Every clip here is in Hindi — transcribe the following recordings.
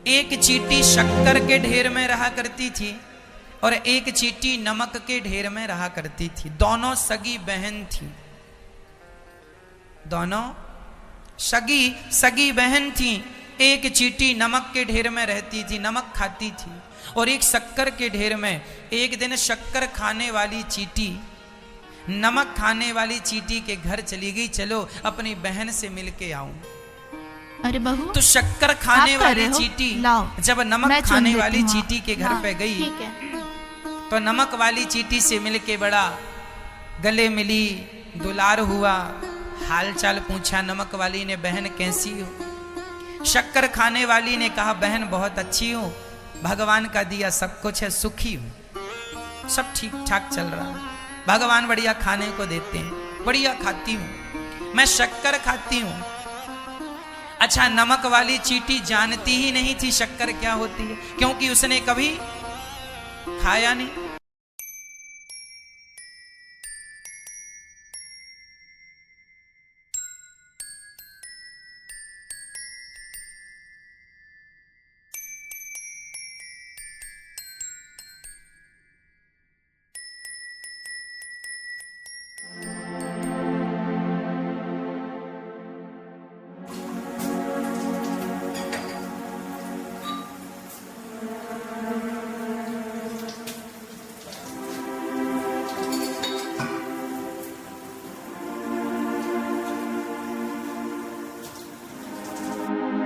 एक चींटी शक्कर के ढेर में रहा करती थी और एक चींटी नमक के ढेर में रहा करती थी। दोनों सगी बहन थी, दोनों सगी बहन थी। एक चींटी नमक के ढेर में रहती थी, नमक खाती थी, और एक शक्कर के ढेर में। एक दिन शक्कर खाने वाली चींटी नमक खाने वाली चींटी के घर चली गई, चलो अपनी बहन से मिलके आऊं। अरे बहू, तो शक्कर खाने वाली चींटी जब नमक खाने वाली चींटी के घर पे गई, ठीक है। तो नमक वाली चींटी से मिलके बड़ा गले मिली, दुलार हुआ, हाल चाल पूछा। नमक वाली ने, बहन कैसी हो? शक्कर खाने वाली ने कहा, बहन बहुत अच्छी हूँ, भगवान का दिया सब कुछ है, सुखी हूँ, सब ठीक ठाक चल रहा है, भगवान बढ़िया खाने को देते हैं, बढ़िया खाती हूँ, मैं शक्कर खाती हूँ। अच्छा, नमक वाली चींटी जानती ही नहीं थी शक्कर क्या होती है, क्योंकि उसने कभी खाया नहीं।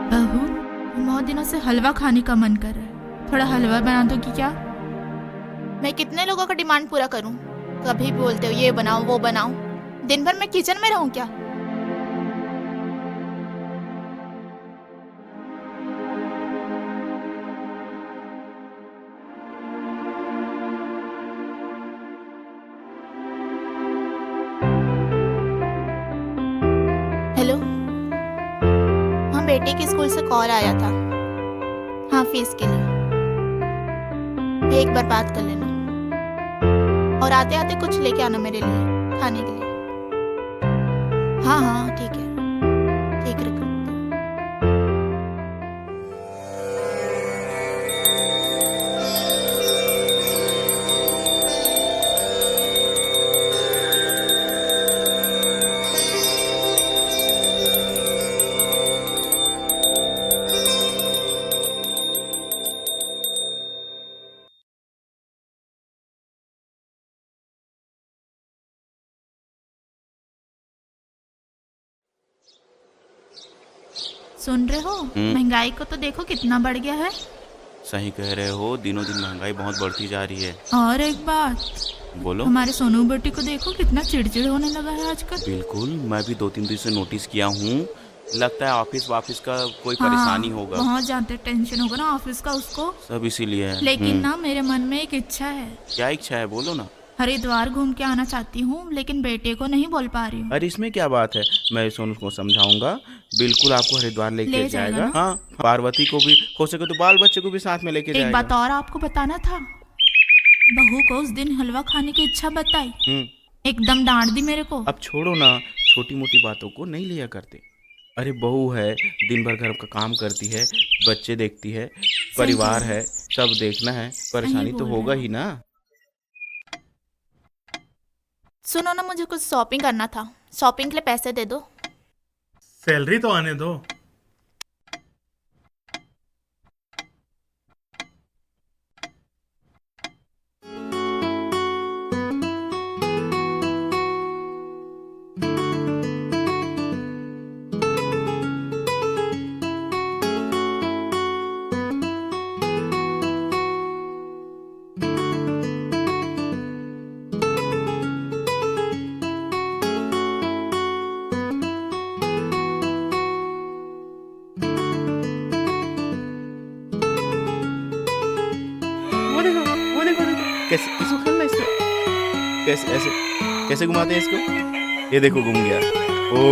बहू, बहुत दिनों से हलवा खाने का मन कर रहा है, थोड़ा हलवा बना दो कि क्या? मैं कितने लोगों का डिमांड पूरा करूं? कभी भी बोलते हो ये बनाओ वो बनाओ, दिन भर मैं किचन में रहूं क्या? हेलो, हाँ बेटे के स्कूल से कॉल आया था, हाँ फीस के लिए, ये एक बार बात कर लेना, और आते आते कुछ लेके आना मेरे लिए खाने के लिए। हाँ हाँ ठीक है, ठीक है, रखो। सुन रहे हो? महंगाई को तो देखो कितना बढ़ गया है। सही कह रहे हो, दिनों दिन महंगाई बहुत बढ़ती जा रही है। और एक बात, बोलो। हमारे सोनू बेटी को देखो कितना चिड़चिड़ होने लगा है आजकल। बिल्कुल, मैं भी 2-3 दिन से नोटिस किया हूँ, लगता है ऑफिस वाफिस का कोई परेशानी होगा। बहुत ज्यादा टेंशन होगा ना ऑफिस का उसको, सब इसीलिए है। लेकिन ना मेरे मन में एक इच्छा है। क्या इच्छा है, बोलो ना। हरिद्वार घूम के आना चाहती हूँ, लेकिन बेटे को नहीं बोल पा रही हूँ। अरे इसमें क्या बात है, मैं सोनू को समझाऊंगा, बिल्कुल आपको हरिद्वार लेके जाएगा। हाँ, पार्वती को भी, हो सके तो बाल बच्चे को भी साथ में लेके जाएगा। एक बात और आपको बताना था, बहू को उस दिन हलवा खाने की इच्छा बताई, एकदम डांट दी मेरे को। अब छोड़ो ना, छोटी मोटी बातों को नहीं लिया करते। अरे बहू है, दिन भर घर का काम करती है, बच्चे देखती है, परिवार है, सब देखना है, परेशानी तो होगा ही ना। सुनो ना, मुझे कुछ शॉपिंग करना था, शॉपिंग के लिए पैसे दे दो। सैलरी तो आने दो। कैसे इसको खेलना, इसको कैसे ऐसे कैसे घुमाते हैं इसको, ये देखो घूम गया। ओ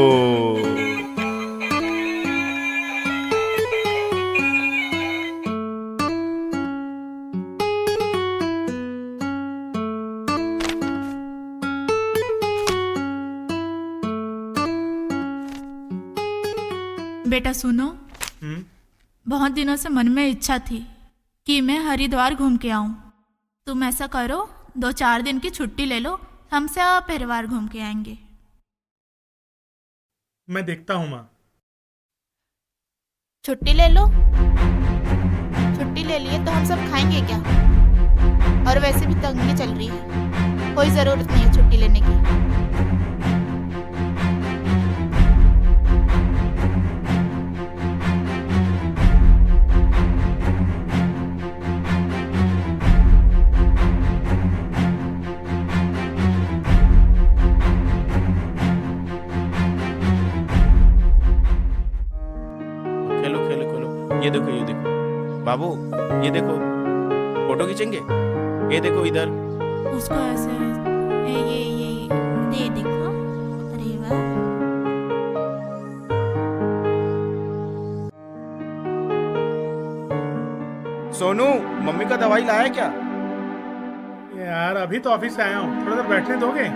बेटा सुनो, बहुत दिनों से मन में इच्छा थी कि मैं हरिद्वार घूम के आऊं। तुम ऐसा करो, 2-4 दिन की छुट्टी ले लो, हम सब परिवार घूम के आएंगे। मैं देखता हूँ माँ। छुट्टी ले लो। छुट्टी ले लिए तो हम सब खाएंगे क्या? और वैसे भी तंगी चल रही है, कोई जरूरत नहीं है छुट्टी लेने की। खेलो खेलो खेलो। ये देखो ये देखो बाबू, ये देखो फोटो खींचेंगे। ये देखो इधर। उसको ऐसे ये दे देखो। अरे वाह। सोनू, मम्मी का दवाई लाया क्या? यार अभी तो ऑफिस से आया हूँ, थोड़ा देर बैठने दोगे?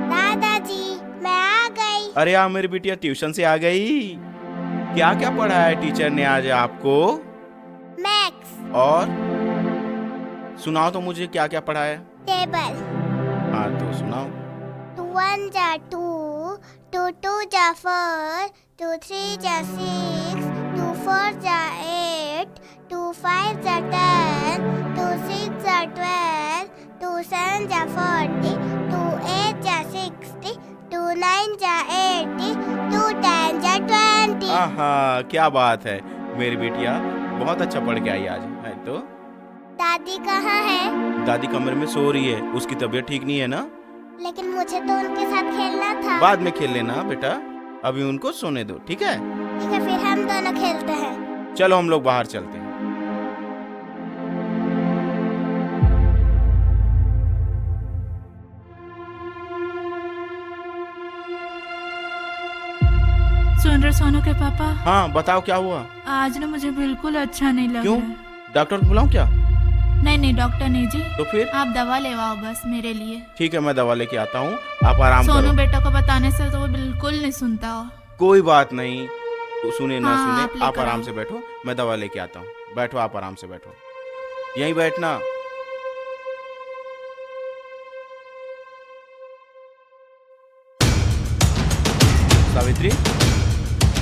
दादाजी मैं आ गई। अरे यार मेरी बिटिया ट्यूशन से आ गई। क्या क्या पढ़ाया है टीचर ने आज आपको? मैक्स। और सुनाओ तो मुझे क्या क्या पढ़ाया। टेबल। हाँ तो सुनाओ। 2 1 जा 2, 2 2 जा 4, 2 3 जा 6, 2 4 जा 8, 2 5 जा 10, 2 6 जा 12, 2 7 जा 40, 2 8 जा 60, 2 9 जा 80, 2 10 जा 20। आहा, क्या बात है, मेरी बिटिया बहुत अच्छा पढ़ के आई आज है। तो दादी कहाँ है? दादी कमरे में सो रही है, उसकी तबीयत ठीक नहीं है ना। लेकिन मुझे तो उनके साथ खेलना था। बाद में खेल लेना बेटा, अभी उनको सोने दो, ठीक है? ठीक है, फिर हम दोनों खेलते हैं। चलो हम लोग बाहर चलते हैं। सुन रहे सोनू के पापा? हाँ बताओ क्या हुआ? आज ना मुझे बिल्कुल अच्छा नहीं लग क्यों? रहा है। डॉक्टर को बुलाऊं क्या? नहीं नहीं डॉक्टर नहीं जी, तो फिर? आप दवा ले आओ बस मेरे लिए। ठीक है, मैं दवा लेके आता हूँ, आप आराम सोनू करो। बेटा को बताने से तो वो बिल्कुल नहीं सुनता हो। कोई बात नहीं, तो सुने ना हाँ, आप सुने, लेकर आप आराम आओ। से बैठो, मैं दवा लेके आता हूँ। बैठो, आप आराम से बैठो, यहीं बैठना। सावित्री,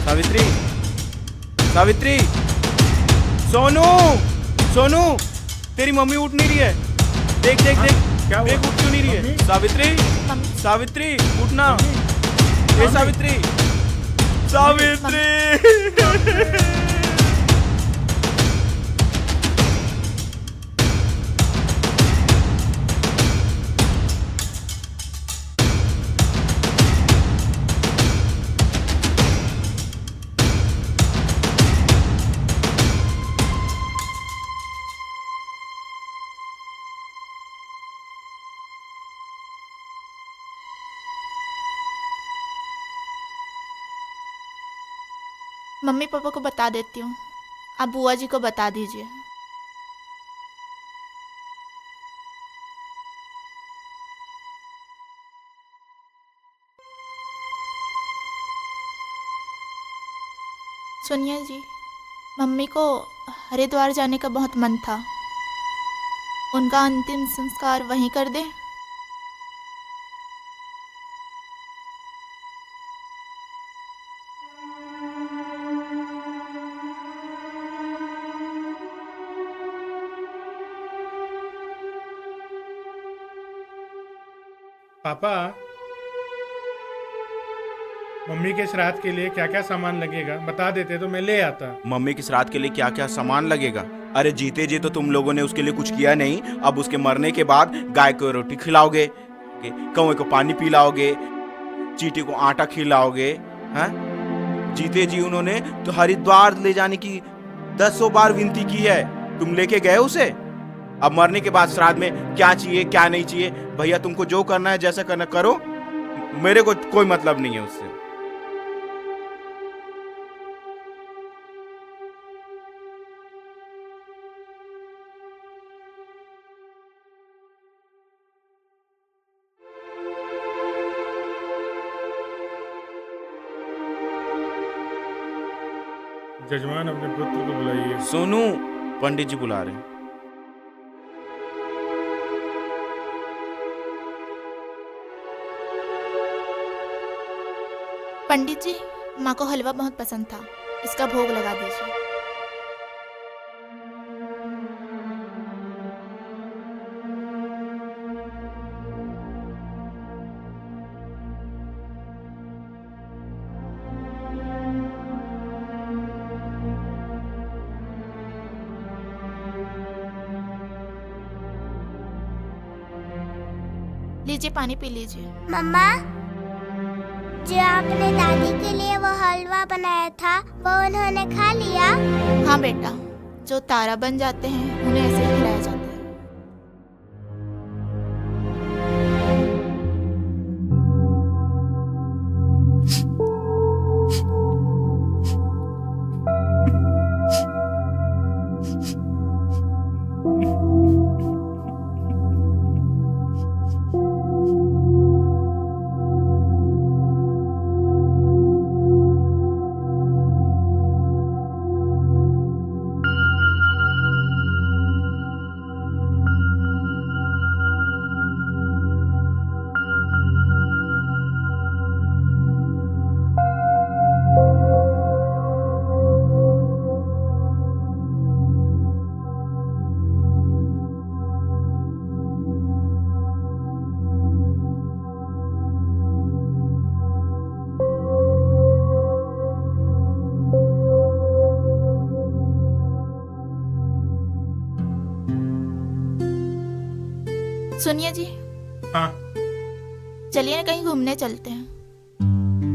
सावित्री, सावित्री, सोनू, सोनू, तेरी मम्मी उठ नहीं रही है। देख देख देख, क्या हुआ? देख उठ क्यों नहीं रही है? मम्मी? सावित्री, सावित्री, उठना। ए सावित्री, सावित्री। मम्मी पापा को बता देती हूँ, आप बुआ जी को बता दीजिए। सुनिए जी, मम्मी को हरिद्वार जाने का बहुत मन था, उनका अंतिम संस्कार वहीं कर दें? पापा, मम्मी के श्राद्ध के लिए क्या क्या सामान लगेगा बता देते तो मैं ले आता। मम्मी की श्राद्ध के लिए क्या क्या सामान लगेगा? अरे जीते जी तो तुम लोगों ने उसके लिए कुछ किया नहीं, अब उसके मरने के बाद गाय को रोटी खिलाओगे, कौवे को पानी पिलाओगे, चींटी को आटा खिलाओगे। हैं? जीते जी उन्होंने तो हरिद्वार ले जाने की 10 बार विनती की है, तुम लेके गए उसे? अब मरने के बाद श्राद्ध में क्या चाहिए क्या नहीं चाहिए, भैया तुमको जो करना है जैसा करना करो, मेरे को कोई मतलब नहीं है उससे। जजमान अपने पुत्र को बुलाइए। सोनू, पंडित जी बुला रहे हैं। पंडित जी, माँ को हलवा बहुत पसंद था, इसका भोग लगा दीजिए। लीजिए, पानी पी लीजिए। मम्मा, जो आपने दादी के लिए वो हलवा बनाया था वो उन्होंने खा लिया? हाँ बेटा, जो तारा बन जाते हैं उन्हें ऐसे ही खिलाया जाता है। सुनिए जी, हाँ, चलिए ना कहीं घूमने चलते हैं।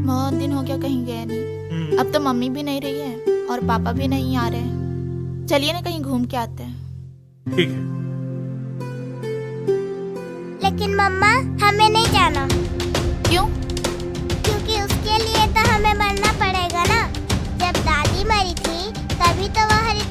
बहुत दिन हो गया कहीं गए नहीं। अब तो मम्मी भी नहीं रही है और पापा भी नहीं आ रहे हैं। चलिए ना कहीं घूम के आते हैं। ठीक है। लेकिन मम्मा, हमें नहीं जाना। क्यों? क्योंकि उसके लिए तो हमें मरना पड़ेगा ना। जब दादी मरी थी तभी तो वो हरिद्वार